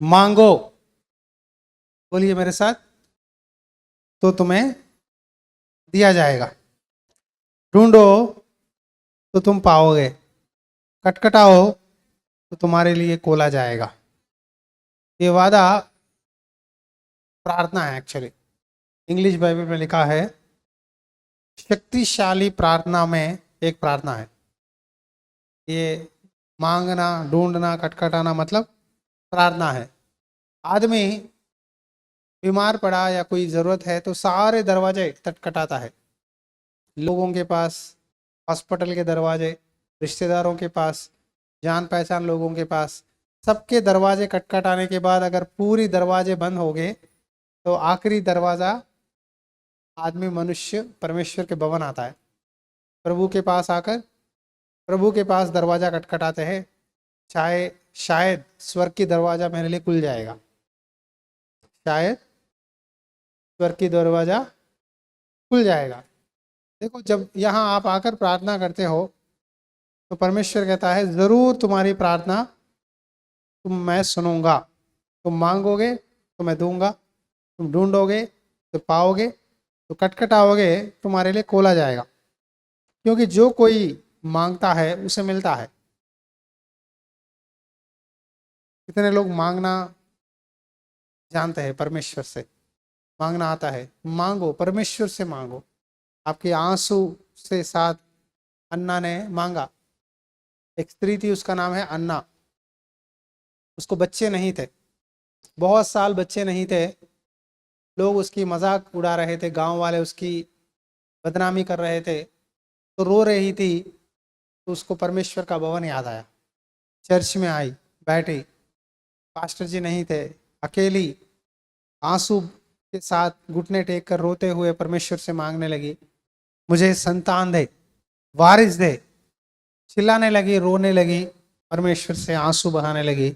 मांगो, बोलिए मेरे साथ, तो तुम्हें दिया जाएगा। ढूंढो तो तुम पाओगे। खटखटाओ तो तुम्हारे लिए खोला जाएगा। ये वादा प्रार्थना है एक्चुअली। इंग्लिश बाइबल में लिखा है, शक्तिशाली प्रार्थना में एक प्रार्थना है ये। मांगना, ढूंढना, खटखटाना मतलब प्रार्थना है। आदमी बीमार पड़ा या कोई जरूरत है तो सारे दरवाजे खटखटाता है। लोगों के पास, हॉस्पिटल के दरवाजे, रिश्तेदारों के पास, जान पहचान लोगों के पास, सबके दरवाजे खटखटाने के बाद अगर पूरी दरवाजे बंद हो गए तो आखिरी दरवाज़ा आदमी, मनुष्य, परमेश्वर के भवन आता है। प्रभु के पास आकर प्रभु के पास दरवाज़ा खटखटाते हैं। चाहे शायद स्वर्ग की दरवाज़ा मेरे लिए खुल जाएगा, शायद स्वर्ग की दरवाज़ा खुल जाएगा। देखो, जब यहाँ आप आकर प्रार्थना करते हो तो परमेश्वर कहता है, ज़रूर तुम्हारी प्रार्थना मैं सुनूंगा। तुम मांगोगे तो मैं दूंगा, तुम ढूंढोगे तो पाओगे, तो खटखटाओगे तुम्हारे लिए खोला जाएगा। क्योंकि जो कोई मांगता है उसे मिलता है। कितने लोग मांगना जानते हैं? परमेश्वर से मांगना आता है। मांगो, परमेश्वर से मांगो। आपके आंसू से साथ अन्ना ने मांगा। एक स्त्री थी, उसका नाम है अन्ना। उसको बच्चे नहीं थे, बहुत साल बच्चे नहीं थे। लोग उसकी मजाक उड़ा रहे थे, गांव वाले उसकी बदनामी कर रहे थे, तो रो रही थी। तो उसको परमेश्वर का भवन याद आया। चर्च में आई, बैठी, पास्टर जी नहीं थे, अकेली आंसू के साथ घुटने टेक कर रोते हुए परमेश्वर से मांगने लगी, मुझे संतान दे, वारिस दे। चिल्लाने लगी, रोने लगी, परमेश्वर से आंसू बहाने लगी।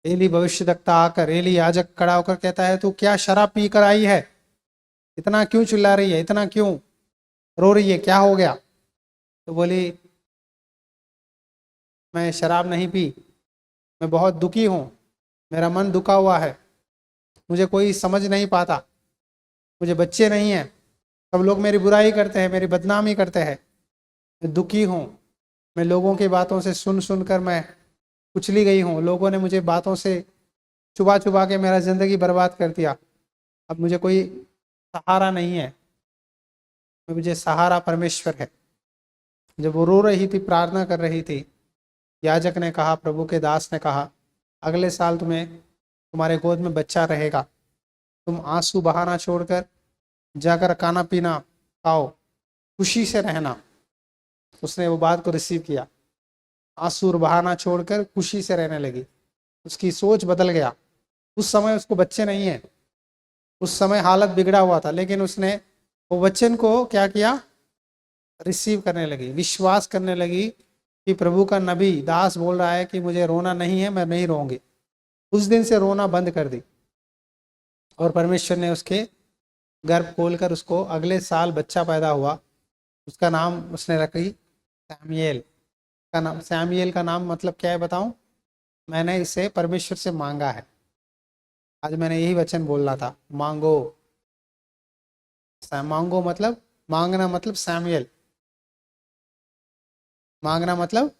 एली भविष्यद्वक्ता आकर, एली याजक खड़ा होकर कहता है, तू क्या शराब पी कर आई है? इतना क्यों चिल्ला रही है, इतना क्यों रो रही है, क्या हो गया? तो बोली, मैं शराब नहीं पी, मैं बहुत दुखी हूँ, मेरा मन दुखा हुआ है, मुझे कोई समझ नहीं पाता, मुझे बच्चे नहीं हैं, सब लोग मेरी बुराई करते हैं, मेरी बदनामी करते हैं, मैं दुखी हूँ। मैं लोगों की बातों से सुन सुन कर मैं कुचली गई हूँ। लोगों ने मुझे बातों से चुबा चुबा के मेरा ज़िंदगी बर्बाद कर दिया। अब मुझे कोई सहारा नहीं है, मुझे सहारा परमेश्वर है। जब वो रो रही थी, प्रार्थना कर रही थी, याजक ने कहा, प्रभु के दास ने कहा, अगले साल तुम्हारे गोद में बच्चा रहेगा। तुम आंसू बहाना छोड़कर जाकर खाना पीना खाओ, खुशी से रहना। उसने वो बात को रिसीव किया, आंसू बहाना छोड़कर खुशी से रहने लगी। उसकी सोच बदल गया। उस समय उसको बच्चे नहीं है, उस समय हालत बिगड़ा हुआ था, लेकिन उसने वो वचन को क्या किया? रिसीव करने लगी, विश्वास करने लगी कि प्रभु का नबी दास बोल रहा है कि मुझे रोना नहीं है, मैं नहीं रोऊंगी। उस दिन से रोना बंद कर दी और परमेश्वर ने उसके गर्भ खोलकर उसको अगले साल बच्चा पैदा हुआ। उसका नाम उसने रखी सैमुएल का नाम। सैमुएल का नाम मतलब क्या है बताऊं? मैंने इसे परमेश्वर से मांगा है। आज मैंने यही वचन बोलना था, मांगो। मांगो मतलब, मांगना मतलब सैमुएल, मांगना मतलब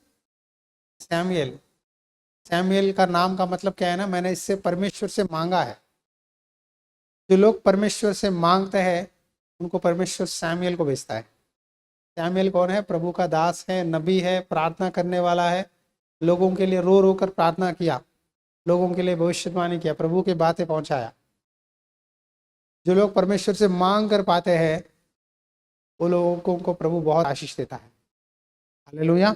सैमुएल। सैमुएल का नाम का मतलब क्या है ना, मैंने इससे परमेश्वर से मांगा है। जो लोग परमेश्वर से मांगते हैं उनको परमेश्वर सैमुएल को भेजता है। सैमुएल कौन है? प्रभु का दास है, नबी है, प्रार्थना करने वाला है। लोगों के लिए रो रो कर प्रार्थना किया, लोगों के लिए भविष्यवाणी किया, प्रभु की बातें पहुंचाया। जो लोग परमेश्वर से मांग कर पाते हैं वो लोगों को प्रभु बहुत आशीष देता है। हालेलुया।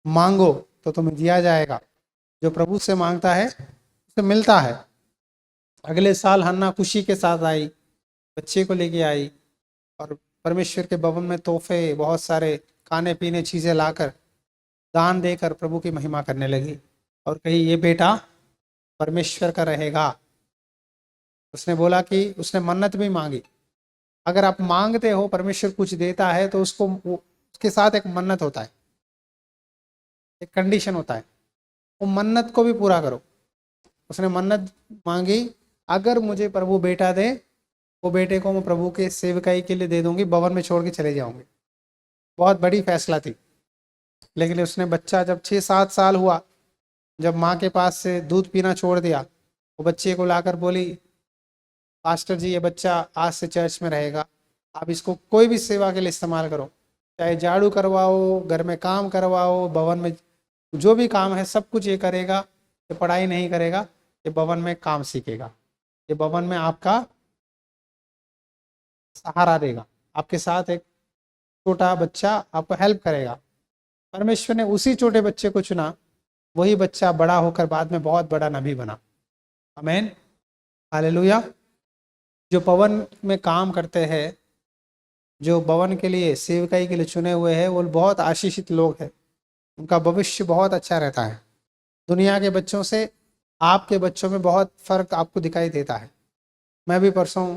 मांगो तो तुम्हें दिया जाएगा। जो प्रभु से मांगता है उसे मिलता है। अगले साल हन्ना खुशी के साथ आई, बच्चे को लेके आई और परमेश्वर के भवन में तोहफे, बहुत सारे खाने पीने चीज़ें लाकर, दान देकर प्रभु की महिमा करने लगी और कही, ये बेटा परमेश्वर का रहेगा। उसने बोला कि उसने मन्नत भी मांगी। अगर आप मांगते हो, परमेश्वर कुछ देता है तो उसके साथ एक मन्नत होता है, एक कंडीशन होता है, वो मन्नत को भी पूरा करो। उसने मन्नत मांगी, अगर मुझे प्रभु बेटा दे, वो बेटे को मैं प्रभु के सेवकाई के लिए दे दूंगी, भवन में छोड़ के चले जाऊंगी। बहुत बड़ी फैसला थी। लेकिन उसने बच्चा जब 6-7 साल हुआ, जब माँ के पास से दूध पीना छोड़ दिया, वो बच्चे को लाकर बोली, पास्टर जी ये बच्चा आज से चर्च में रहेगा, आप इसको कोई भी सेवा के लिए इस्तेमाल करो, चाहे झाड़ू करवाओ, घर में काम करवाओ, भवन में जो भी काम है सब कुछ ये करेगा। ये पढ़ाई नहीं करेगा, ये भवन में काम सीखेगा, ये भवन में आपका सहारा देगा, आपके साथ एक छोटा बच्चा आपको हेल्प करेगा। परमेश्वर ने उसी छोटे बच्चे को चुना, वही बच्चा बड़ा होकर बाद में बहुत बड़ा नबी बना। आमीन, हालेलुया। जो भवन में काम करते हैं, जो भवन के लिए सेवकाई के लिए चुने हुए हैं, वो बहुत आशीषित लोग हैं, उनका भविष्य बहुत अच्छा रहता है। दुनिया के बच्चों से आपके बच्चों में बहुत फर्क आपको दिखाई देता है। मैं भी परसों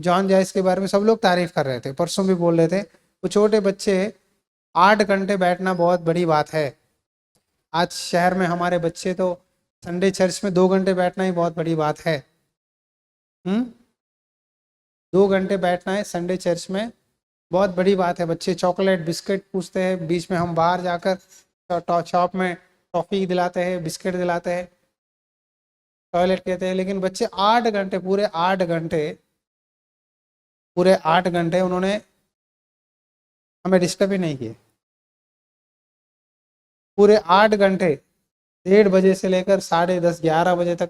जॉन जाइस के बारे में सब लोग तारीफ कर रहे थे, परसों भी बोल रहे थे, वो छोटे बच्चे 8 घंटे बैठना बहुत बड़ी बात है। आज शहर में हमारे बच्चे तो संडे चर्च में 2 घंटे बैठना ही बहुत बड़ी बात है। 2 घंटे बैठना है संडे चर्च में, बहुत बड़ी बात है। बच्चे चॉकलेट बिस्किट पूछते हैं, बीच में हम बाहर जाकर शॉप में टॉफ़ी दिलाते हैं, बिस्किट दिलाते हैं, टॉयलेट कहते हैं, लेकिन बच्चे 8 घंटे, पूरे 8 घंटे उन्होंने हमें डिस्टर्ब ही नहीं किए। पूरे 8 घंटे, 1:30 बजे से लेकर 10:30 11 बजे तक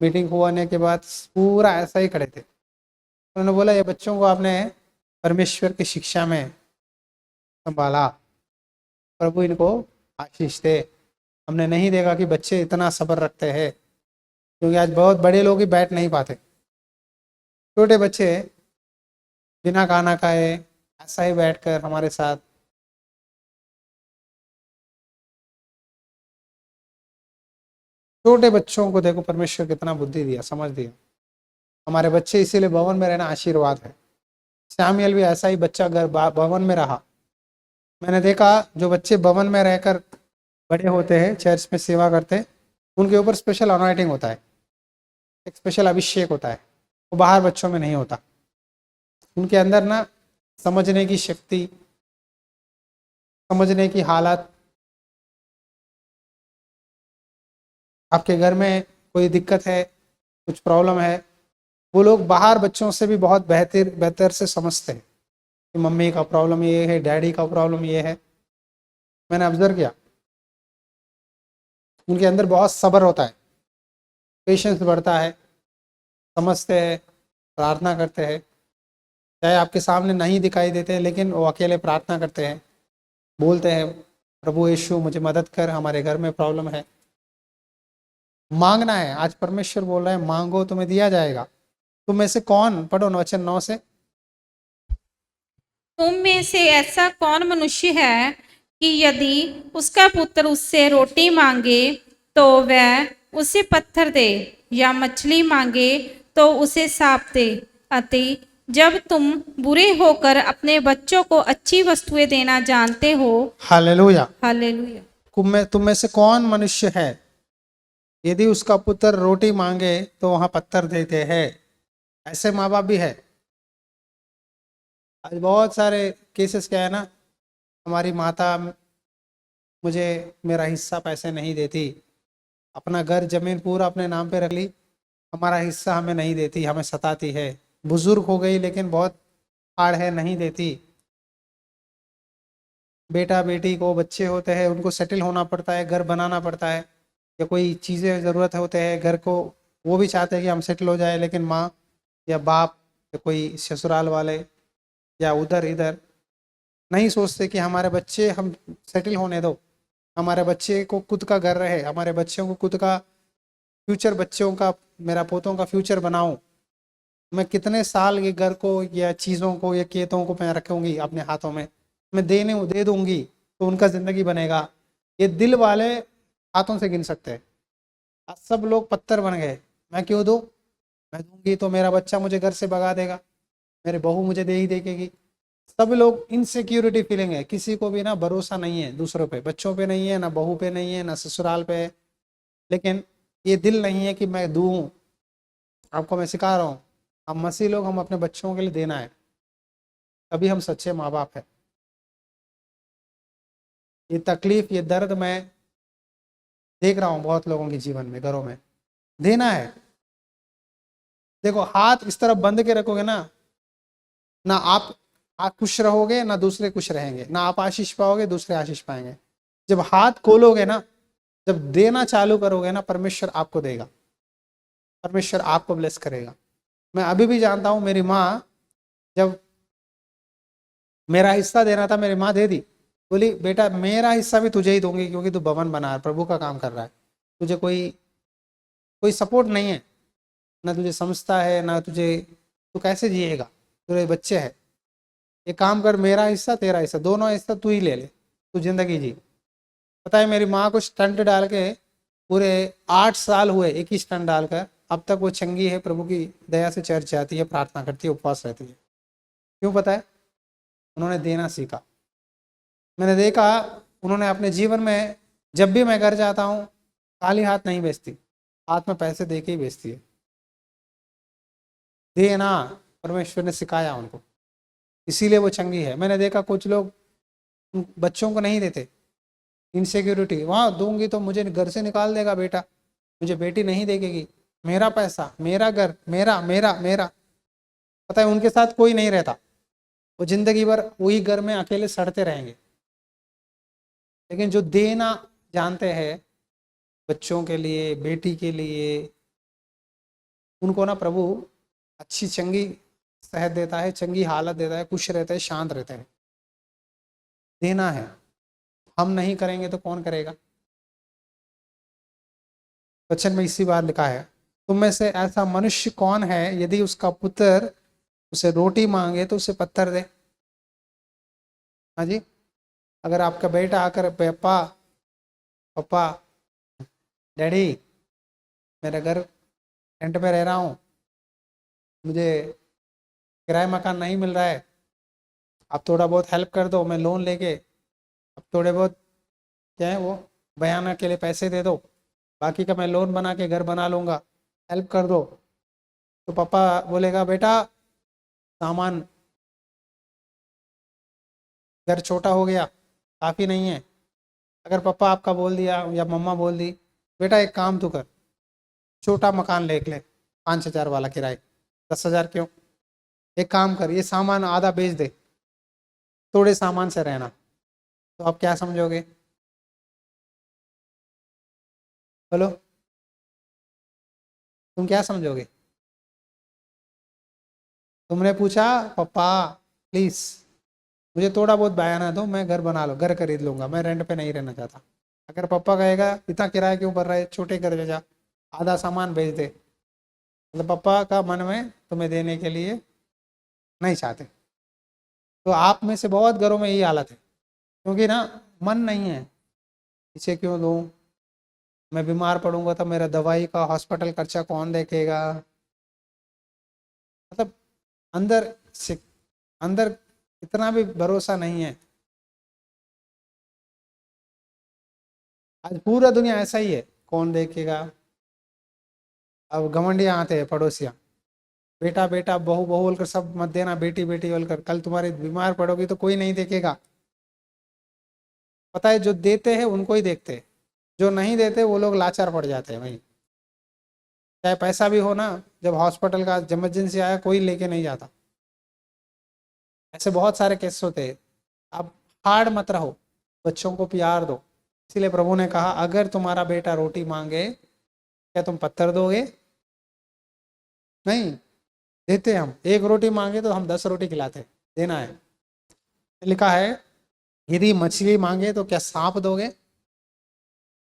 मीटिंग होने के बाद पूरा ऐसा ही खड़े थे। उन्होंने बोला, ये बच्चों को आपने परमेश्वर की शिक्षा में संभाला, प्रभु इनको आशीष दे। हमने नहीं देखा कि बच्चे इतना सब्र रखते हैं, क्योंकि आज बहुत बड़े लोग ही बैठ नहीं पाते। छोटे बच्चे बिना खाना खाए ऐसा ही बैठकर हमारे साथ छोटे बच्चों को देखो परमेश्वर कितना बुद्धि दिया, समझ दिया। हमारे बच्चे इसीलिए भवन में रहना आशीर्वाद है। सैमुएल भी ऐसा ही बच्चा भवन में रहा। मैंने देखा जो बच्चे भवन में रहकर बड़े होते हैं, चर्च में सेवा करते, उनके ऊपर स्पेशल अनॉइंटिंग होता है, एक स्पेशल अभिषेक होता है, वो बाहर बच्चों में नहीं होता। उनके अंदर ना समझने की शक्ति, समझने की हालत, आपके घर में कोई दिक्कत है, कुछ प्रॉब्लम है, वो लोग बाहर बच्चों से भी बहुत बेहतर से समझते हैं कि मम्मी का प्रॉब्लम ये है, डैडी का प्रॉब्लम ये है। मैंने ऑब्जर्व किया, उनके अंदर बहुत सब्र होता है, पेशेंस बढ़ता है, समझते हैं, प्रार्थना करते हैं। चाहे आपके सामने नहीं दिखाई देते, लेकिन वो अकेले प्रार्थना करते हैं, बोलते हैं, प्रभु यीशु मुझे मदद कर, हमारे घर में प्रॉब्लम है। मांगना है। आज परमेश्वर बोल रहा है, मांगो तुम्हें दिया जाएगा। तुम में से कौन, पढ़ो वचन 9 से, तुम में से ऐसा कौन मनुष्य है कि यदि उसका पुत्र उससे रोटी मांगे तो वह उसे पत्थर दे, या मछली मांगे तो उसे सांप दे। अति जब तुम बुरे होकर अपने बच्चों को अच्छी वस्तुएं देना जानते हो। Hallelujah, hallelujah. तुम में से कौन मनुष्य है, यदि उसका पुत्र रोटी मांगे तो वहां पत्थर देते हैं। ऐसे माँ बाप भी है। आज बहुत सारे केसेस क्या है ना, हमारी माता मुझे मेरा हिस्सा पैसे नहीं देती, अपना घर जमीन पूरा अपने नाम पे रख ली, हमारा हिस्सा हमें नहीं देती, हमें सताती है। बुजुर्ग हो गई लेकिन बहुत हार्ड है, नहीं देती। बेटा बेटी को बच्चे होते हैं, उनको सेटल होना पड़ता है, घर बनाना पड़ता है, या कोई चीज़ें ज़रूरत होते हैं घर को, वो भी चाहते हैं कि हम सेटल हो जाए, लेकिन माँ या बाप या कोई ससुराल वाले या उधर इधर नहीं सोचते कि हमारे बच्चे हम सेटल होने दो, हमारे बच्चे को खुद का घर रहे, हमारे बच्चों को खुद का फ्यूचर, बच्चों का, मेरा पोतों का फ्यूचर बनाऊं। मैं कितने साल ये घर को या चीज़ों को या खेतों को मैं रखूंगी अपने हाथों में, मैं दे दूंगी तो उनका ज़िंदगी बनेगा। ये दिल वाले हाथों से गिन सकते हैं। आज सब लोग पत्थर बन गए, मैं क्यों दूँ, मैं दूंगी तो मेरा बच्चा मुझे घर से भगा देगा, मेरे बहू मुझे दे ही देगी। सब लोग इनसिक्योरिटी फीलिंग है, किसी को भी ना भरोसा नहीं है दूसरों पे, बच्चों पे नहीं है, ना बहू पे नहीं है, ना ससुराल पे है। लेकिन ये दिल नहीं है कि मैं दूं। आपको मैं सिखा रहा हूँ, हम मसीह लोग, हम अपने बच्चों के लिए देना है, तभी हम सच्चे माँ बाप हैं। ये तकलीफ, ये दर्द मैं देख रहा हूँ बहुत लोगों के जीवन में, घरों में। देना है। देखो, हाथ इस तरफ बंद के रखोगे ना, ना आप खुश रहोगे, ना दूसरे खुश रहेंगे, ना आप आशीष पाओगे, दूसरे आशीष पाएंगे। जब हाथ खोलोगे ना, जब देना चालू करोगे ना, परमेश्वर आपको देगा, परमेश्वर आपको ब्लेस करेगा। मैं अभी भी जानता हूं, मेरी माँ जब मेरा हिस्सा देना था, मेरी माँ दे दी। बोली बेटा मेरा हिस्सा भी तुझे ही दूंगी, क्योंकि तू भवन बना है, प्रभु का काम कर रहा है, तुझे कोई कोई सपोर्ट नहीं है, ना तुझे समझता है, ना तुझे, तू कैसे जिएगा, तेरे बच्चे हैं, ये काम कर, मेरा हिस्सा तेरा हिस्सा, दोनों हिस्सा तू ही ले ले, तू जिंदगी जी। पता है मेरी माँ को स्टंट डाल के पूरे 8 साल हुए, एक ही स्टंट डालकर, अब तक वो चंगी है, प्रभु की दया से चर्च जाती है, प्रार्थना करती है, उपवास रहती है। क्यों पता है? उन्होंने देना सीखा। मैंने देखा उन्होंने अपने जीवन में, जब भी मैं घर जाता हूँ, खाली हाथ नहीं भेजती, हाथ में पैसे दे के ही भेजती है। देना परमेश्वर ने सिखाया उनको, इसीलिए वो चंगी है। मैंने देखा कुछ लोग बच्चों को नहीं देते, इनसिक्योरिटी, वहाँ दूंगी तो मुझे घर से निकाल देगा बेटा, मुझे बेटी नहीं देगी, मेरा पैसा, मेरा घर, मेरा मेरा मेरा। पता है उनके साथ कोई नहीं रहता, वो जिंदगी भर वही घर में अकेले सड़ते रहेंगे। लेकिन जो देना जानते हैं बच्चों के लिए, बेटी के लिए, उनको ना प्रभु अच्छी चंगी सेहत देता है, चंगी हालत देता है, खुश रहते हैं, शांत रहते हैं। देना है, हम नहीं करेंगे तो कौन करेगा? वचन में इसी बार लिखा है, तुम में से ऐसा मनुष्य कौन है, यदि उसका पुत्र उसे रोटी मांगे तो उसे पत्थर दे? हाँ जी, अगर आपका बेटा आकर पापा पापा डैडी मेरा घर रेंट पे रह रहा हूँ, मुझे किराए मकान नहीं मिल रहा है, आप थोड़ा बहुत हेल्प कर दो, मैं लोन लेके अब थोड़े बहुत क्या है वो बयाना के लिए पैसे दे दो, बाकी का मैं लोन बना के घर बना लूँगा, हेल्प कर दो। तो पापा बोलेगा बेटा सामान, घर छोटा हो गया, काफ़ी नहीं है। अगर पापा आपका बोल दिया या मम्मा बोल दी, बेटा एक काम तो कर, छोटा मकान ले ले, 5,000 वाला किराए, 10,000 क्यों, एक काम कर, ये सामान आधा बेच दे, थोड़े सामान से रहना, तो आप क्या समझोगे? बोलो, तुम क्या समझोगे? तुमने पूछा पापा प्लीज मुझे थोड़ा बहुत बयाना दो, मैं घर बना लो, घर खरीद लूंगा, मैं रेंट पे नहीं रहना चाहता। अगर पापा कहेगा इतना किराया क्यों भर रहा है, छोटे घर में जा, आधा सामान बेच दे, मतलब पापा का मन में तुम्हें देने के लिए नहीं चाहते। तो आप में से बहुत घरों में यही हालत है, क्योंकि ना मन नहीं है, इसे क्यों दूँ, मैं बीमार पड़ूंगा तो मेरा दवाई का हॉस्पिटल खर्चा कौन देखेगा। मतलब अंदर से, अंदर इतना भी भरोसा नहीं है। आज पूरा दुनिया ऐसा ही है, कौन देखेगा। अब घमंडियाँ आते हैं पड़ोसियाँ, बेटा बेटा बहू बहू बोलकर सब मत देना, बेटी बेटी बोलकर, कल तुम्हारी बीमार पड़ोगी तो कोई नहीं देखेगा। पता है जो देते हैं उनको ही देखते हैं, जो नहीं देते वो लोग लाचार पड़ जाते हैं। भाई चाहे पैसा भी हो ना, जब हॉस्पिटल का इमरजेंसी आया कोई लेके नहीं जाता। ऐसे बहुत सारे केस होते हैं। आप हार्ड मत रहो, बच्चों को प्यार दो। इसीलिए प्रभु ने कहा अगर तुम्हारा बेटा रोटी मांगे क्या तुम पत्थर दोगे? नहीं देते, हम एक रोटी मांगे तो हम 10 रोटी खिलाते, देना है। लिखा है यदि मछली मांगे तो क्या सांप दोगे?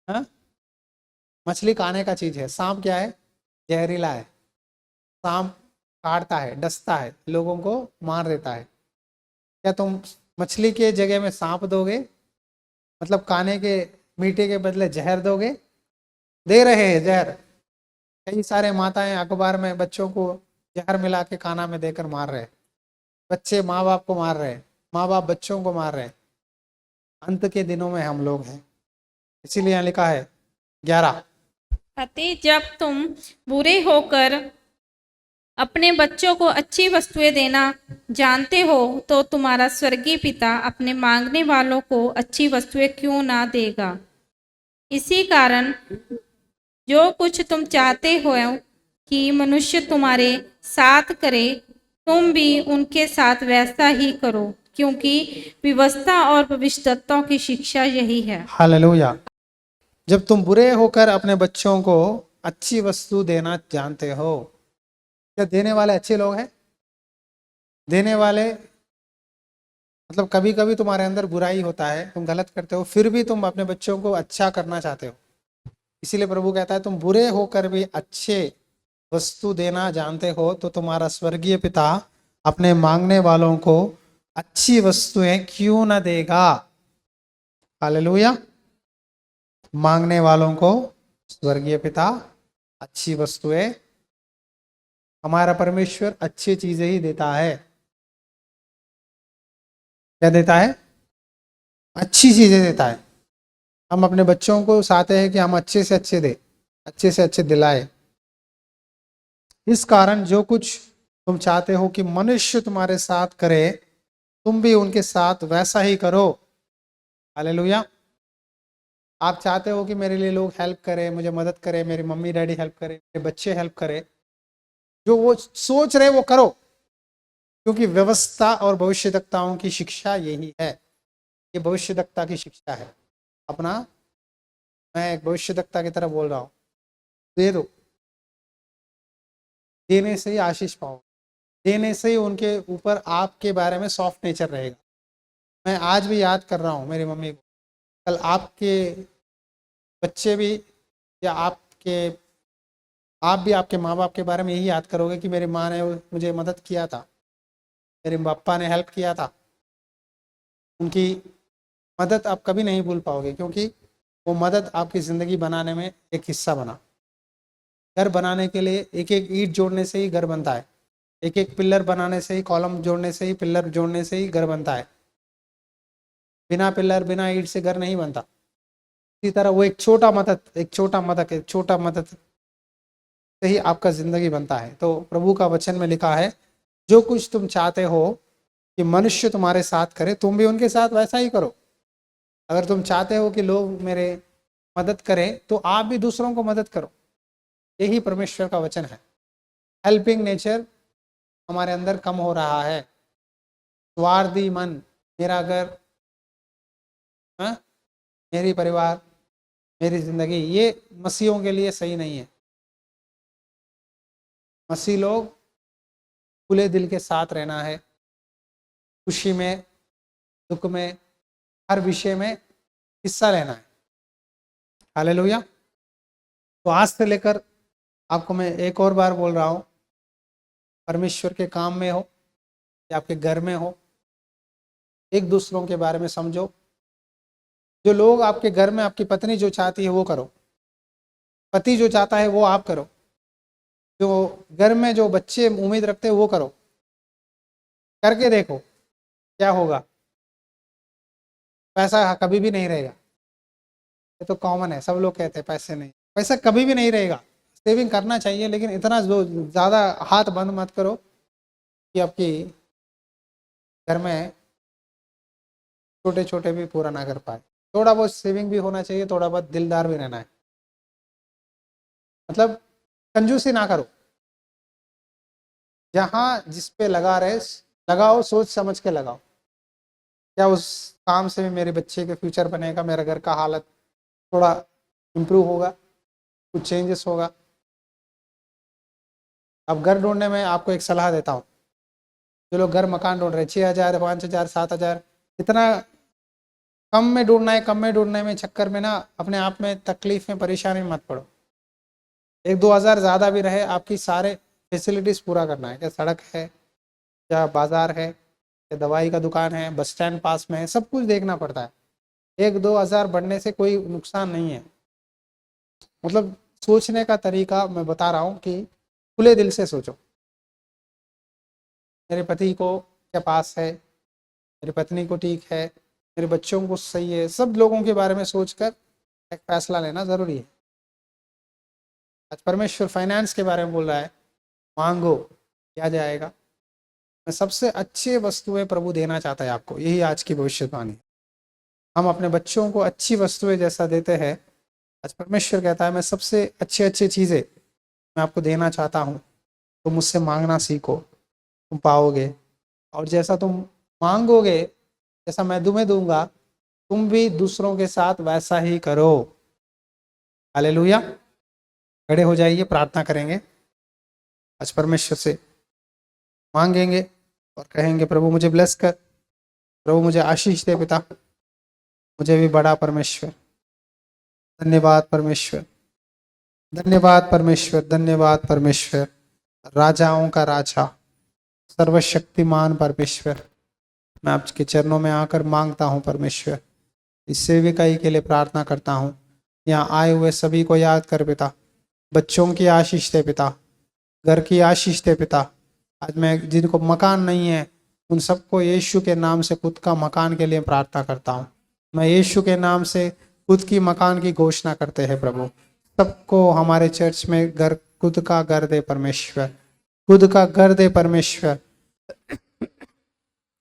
हाँ, मछली खाने का चीज है, सांप क्या है? जहरीला है। सांप काटता है, डसता है, लोगों को मार देता है। क्या तुम मछली के जगह में सांप दोगे? मतलब खाने के मीठे के बदले जहर दोगे? दे रहे हैं जहर। कई सारे माताएं अखबार में बच्चों को जहर मिला के खाना में देकर मार रहे हैं। बच्चे माँ बाप को मार रहे हैं, माँ बाप बच्चों को मार रहे हैं। अंत के दिनों में हम लोग हैं। इसीलिए यहाँ लिखा है 11 अतः जब तुम बुरे होकर अपने बच्चों को अच्छी वस्तुएं देना जानते हो तो तुम्हारा स्वर्गीय पिता अपने मांगने वालों को अच्छी वस्तुएं क्यों ना देगा। इसी कारण जो कुछ तुम चाहते हो कि मनुष्य तुम्हारे साथ करे, तुम भी उनके साथ वैसा ही करो, क्योंकि व्यवस्था और भविष्यद्वक्ताओं की शिक्षा यही है। हालेलुया। जब तुम बुरे होकर अपने बच्चों को अच्छी वस्तु देना जानते हो, क्या देने वाले अच्छे लोग हैं? देने वाले मतलब कभी कभी तुम्हारे अंदर बुराई होता है, तुम गलत करते हो, फिर भी तुम अपने बच्चों को अच्छा करना चाहते हो। इसीलिए प्रभु कहता है तुम बुरे होकर भी अच्छे वस्तु देना जानते हो तो तुम्हारा स्वर्गीय पिता अपने मांगने वालों को अच्छी वस्तुएं क्यों ना देगा। हालेलुया। मांगने वालों को स्वर्गीय पिता अच्छी वस्तुएं, हमारा परमेश्वर अच्छी चीजें ही देता है। क्या देता है? अच्छी चीजें देता है। हम अपने बच्चों को चाहते हैं कि हम अच्छे से अच्छे दे, अच्छे से अच्छे दिलाए। इस कारण जो कुछ तुम चाहते हो कि मनुष्य तुम्हारे साथ करे, तुम भी उनके साथ वैसा ही करो। हालेलुया। आप चाहते हो कि मेरे लिए लोग हेल्प करें, मुझे मदद करें, मेरी मम्मी डैडी हेल्प करें, मेरे बच्चे हेल्प करें, जो वो सोच रहे वो करो, क्योंकि व्यवस्था और भविष्यद्वक्ताओं की शिक्षा यही है। ये भविष्यद्वक्ता की शिक्षा है। अपना, मैं एक भविष्यद्वक्ता की तरह बोल रहा हूँ, दे दो, देने से ही आशीष पाओ, देने से ही उनके ऊपर आपके बारे में सॉफ्ट नेचर रहेगा। मैं आज भी याद कर रहा हूँ मेरी मम्मी को। कल आपके बच्चे भी, या आप भी आपके माँ बाप के बारे में यही याद करोगे कि मेरी माँ ने मुझे मदद किया था, मेरे पापा ने हेल्प किया था। उनकी मदद आप कभी नहीं भूल पाओगे, क्योंकि वो मदद आपकी ज़िंदगी बनाने में एक हिस्सा बना। घर बनाने के लिए एक एक ईंट जोड़ने से ही घर बनता है, एक एक पिलर बनाने से ही, कॉलम जोड़ने से ही, पिलर जोड़ने से ही घर बनता है। बिना पिलर बिना ईंट से घर नहीं बनता। इसी तरह वो एक छोटा मदद, एक छोटा मदद से ही आपका जिंदगी बनता है। तो प्रभु का वचन में लिखा है, जो कुछ तुम चाहते हो कि मनुष्य तुम्हारे साथ करे, तुम भी उनके साथ वैसा ही करो। अगर तुम चाहते हो कि लोग मेरे मदद करें, तो आप भी दूसरों को मदद करो। यही परमेश्वर का वचन है। हेल्पिंग नेचर हमारे अंदर कम हो रहा है। स्वार्थी मन, मेरा घर, हाँ, मेरी परिवार, मेरी जिंदगी, ये मसीहों के लिए सही नहीं है। मसीह लोग खुले दिल के साथ रहना है, खुशी में, दुख में, हर विषय में हिस्सा लेना है। हालेलुया। तो आज से लेकर आपको मैं एक और बार बोल रहा हूँ, परमेश्वर के काम में हो या आपके घर में हो, एक दूसरों के बारे में समझो। जो लोग आपके घर में, आपकी पत्नी जो चाहती है वो करो, पति जो चाहता है वो आप करो, जो घर में जो बच्चे उम्मीद रखते हैं वो करो। करके देखो क्या होगा। पैसा कभी भी नहीं रहेगा, ये तो कॉमन है, सब लोग कहते हैं पैसे नहीं, पैसा कभी भी नहीं रहेगा। सेविंग करना चाहिए, लेकिन इतना जो ज़्यादा हाथ बंद मत करो कि आपकी घर में छोटे छोटे भी पूरा ना कर पाए। थोड़ा बहुत सेविंग भी होना चाहिए, थोड़ा बहुत दिलदार भी रहना है। मतलब कंजूसी ना करो, जहाँ जिस पे लगा रहे लगाओ, सोच समझ के लगाओ। क्या उस काम से भी मेरे बच्चे के फ्यूचर बनेगा, मेरा घर का हालत थोड़ा इम्प्रूव होगा, कुछ चेंजेस होगा। अब घर ढूंढने में आपको एक सलाह देता हूँ। जो लोग घर मकान ढूंढ रहे हैं, 6,000 5,000 7,000, इतना कम में ढूंढना है, कम में ढूंढने में चक्कर में ना अपने आप में तकलीफ में, परेशानी में मत पड़ो। 1-2 हज़ार ज़्यादा भी रहे, आपकी सारे फैसिलिटीज़ पूरा करना है। क्या सड़क है, या बाजार है, या दवाई का दुकान है, बस स्टैंड पास में है, सब कुछ देखना पड़ता है। 1-2 हज़ार बढ़ने से कोई नुकसान नहीं है। मतलब सोचने का तरीका मैं बता रहा हूँ कि खुले दिल से सोचो। मेरे पति को क्या पास है, मेरी पत्नी को ठीक है, मेरे बच्चों को सही है, सब लोगों के बारे में सोचकर एक फैसला लेना ज़रूरी है। आज परमेश्वर फाइनेंस के बारे में बोल रहा है, मांगो क्या जाएगा। मैं सबसे अच्छे वस्तुएं प्रभु देना चाहता है आपको, यही आज की भविष्यवाणी है। हम अपने बच्चों को अच्छी वस्तुएं जैसा देते हैं, आज परमेश्वर कहता है मैं सबसे अच्छे अच्छे चीज़ें मैं आपको देना चाहता हूँ, तो मुझसे मांगना सीखो, तुम पाओगे। और जैसा तुम मांगोगे, जैसा मैं तुम्हें दूंगा, तुम भी दूसरों के साथ वैसा ही करो। हालेलुया। खड़े हो जाइए, प्रार्थना करेंगे। आज परमेश्वर से मांगेंगे और कहेंगे प्रभु मुझे ब्लेस कर, प्रभु मुझे आशीष दे पिता, मुझे भी बड़ा परमेश्वर। धन्यवाद परमेश्वर, धन्यवाद परमेश्वर, धन्यवाद परमेश्वर, राजाओं का राजा, सर्वशक्तिमान परमेश्वर। मैं आपके चरणों में आकर मांगता हूँ परमेश्वर, इस सेविकाई के लिए प्रार्थना करता हूँ। यहाँ आए हुए सभी को याद कर पिता, बच्चों की आशीष दे पिता, घर की आशीष दे पिता। आज मैं जिनको मकान नहीं है उन सबको यीशु के नाम से खुद का मकान के लिए प्रार्थना करता हूँ। मैं यीशु के नाम से खुद की मकान की घोषणा करते हैं प्रभु। सबको हमारे चर्च में घर, खुद का घर दे परमेश्वर, खुद का घर दे परमेश्वर।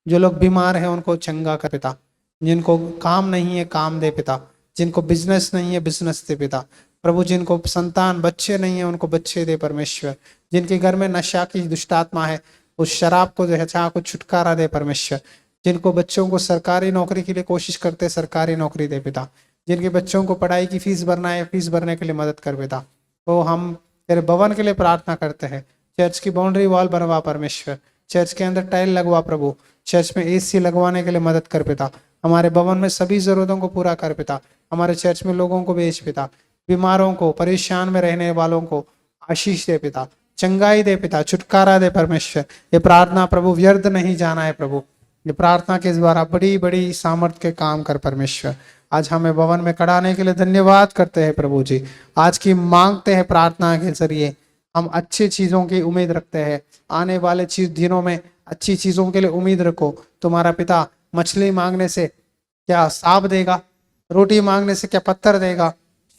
जो लोग बीमार हैं उनको चंगा कर पिता, जिनको काम नहीं है काम दे पिता, जिनको बिजनेस नहीं है बिजनेस दे पिता प्रभु, जिनको संतान बच्चे नहीं है उनको बच्चे दे परमेश्वर, जिनके घर में नशा की दुष्टात्मा है उस शराब को नशा को छुटकारा दे परमेश्वर, जिनको बच्चों को सरकारी नौकरी के लिए कोशिश करते सरकारी नौकरी दे पिता, जिनके बच्चों को पढ़ाई की फीस भरना है फीस भरने के लिए मदद कर पिता। तो हम तेरे भवन के लिए प्रार्थना करते हैं, चर्च की बाउंड्री वॉल बनवा परमेश्वर, चर्च के अंदर टाइल लगवा प्रभु, चर्च में एसी लगवाने के लिए मदद कर पिता, हमारे भवन में सभी जरूरतों को पूरा कर पिता, हमारे चर्च में लोगों को भेज पिता, बीमारों को परेशान में रहने वालों को आशीष दे पिता, चंगाई दे पिता, छुटकारा दे परमेश्वर। ये प्रार्थना प्रभु व्यर्थ नहीं जाना है प्रभु, ये प्रार्थना के द्वारा बड़ी बड़ी सामर्थ्य के काम कर परमेश्वर। आज हमें भवन में खड़ाने के लिए धन्यवाद करते हैं प्रभु जी। आज की मांगते हैं प्रार्थना के जरिए, हम अच्छी चीज़ों की उम्मीद रखते हैं। आने वाले दिनों में अच्छी चीज़ों के लिए उम्मीद रखो। तुम्हारा पिता मछली मांगने से क्या सांप देगा, रोटी मांगने से क्या पत्थर देगा?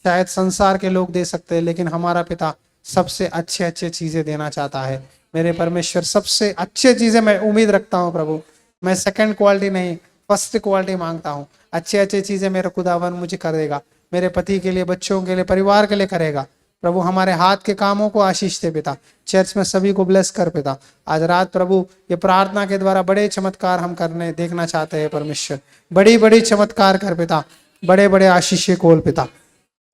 शायद संसार के लोग दे सकते हैं, लेकिन हमारा पिता सबसे अच्छे अच्छे चीज़ें देना चाहता है। मेरे परमेश्वर, सबसे अच्छे चीज़ें मैं उम्मीद रखता हूँ प्रभु। मैं सेकंड क्वालिटी नहीं, फर्स्ट क्वालिटी मांगता हूँ। अच्छे अच्छे चीज़ें मेरा खुदावन मुझे करेगा, मेरे पति के लिए, बच्चों के लिए, परिवार के लिए करेगा प्रभु। हमारे हाथ के कामों को आशीष दे पिता, चर्च में सभी को ब्लेस कर पिता। आज रात प्रभु ये प्रार्थना के द्वारा बड़े चमत्कार हम करने देखना चाहते हैं परमेश्वर, बड़ी बड़ी चमत्कार कर पिता, बड़े बड़े आशीष खोल पिता।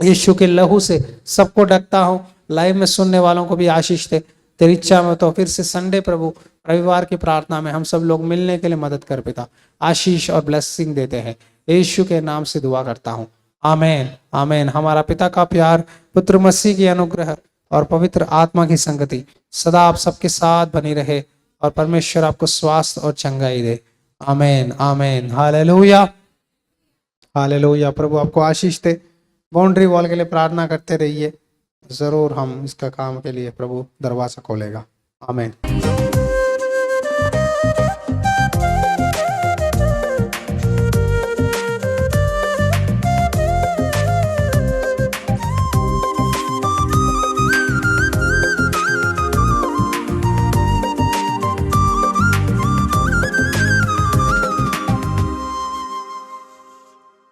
यीशु के लहू से सबको ढकता हूँ, लाइव में सुनने वालों को भी आशीष दे। तेरी इच्छा में तो फिर से संडे प्रभु रविवार की प्रार्थना में हम सब लोग मिलने के लिए मदद कर पिता, आशीष और ब्लेसिंग देते हैं। यीशु के नाम से दुआ करता हूँ, आमेन आमेन। हमारा पिता का प्यार, पुत्र मसीह की अनुग्रह और पवित्र आत्मा की संगति सदा आप सबके साथ बनी रहे और परमेश्वर आपको स्वास्थ्य और चंगाई दे। आमेन आमेन। Hallelujah hallelujah. प्रभु आपको आशीष दे। बाउंड्री वॉल के लिए प्रार्थना करते रहिए, जरूर हम इसका काम के लिए प्रभु दरवाजा खोलेगा। आमेन।